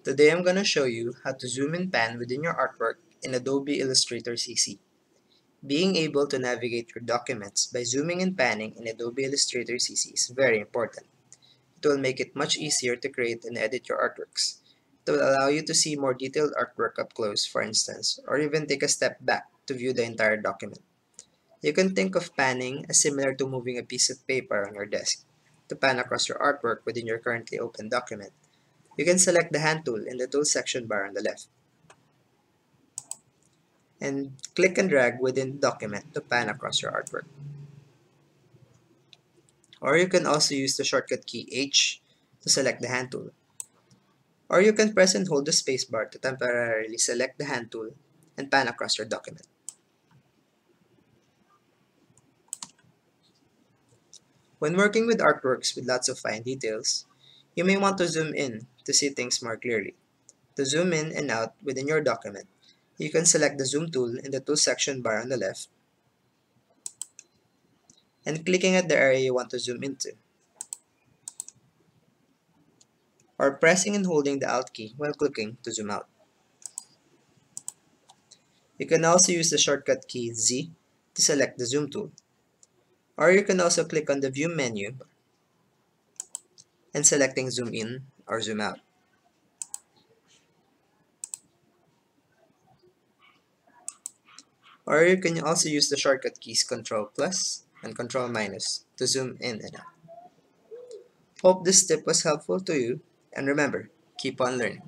Today I'm going to show you how to zoom and pan within your artwork in Adobe Illustrator CC. Being able to navigate your documents by zooming and panning in Adobe Illustrator CC is very important. It will make it much easier to create and edit your artworks. It will allow you to see more detailed artwork up close, for instance, or even take a step back to view the entire document. You can think of panning as similar to moving a piece of paper on your desk to pan across your artwork within your currently open document. You can select the hand tool in the tool section bar on the left and click and drag within the document to pan across your artwork. Or you can also use the shortcut key H to select the hand tool. Or you can press and hold the spacebar to temporarily select the hand tool and pan across your document. When working with artworks with lots of fine details, you may want to zoom in to see things more clearly. To zoom in and out within your document, you can select the zoom tool in the tool section bar on the left and clicking at the area you want to zoom into, or pressing and holding the Alt key while clicking to zoom out. You can also use the shortcut key Z to select the zoom tool, or you can also click on the view menu and selecting zoom in or zoom out. Or you can also use the shortcut keys Ctrl plus and Ctrl minus to zoom in and out. Hope this tip was helpful to you, and remember, keep on learning.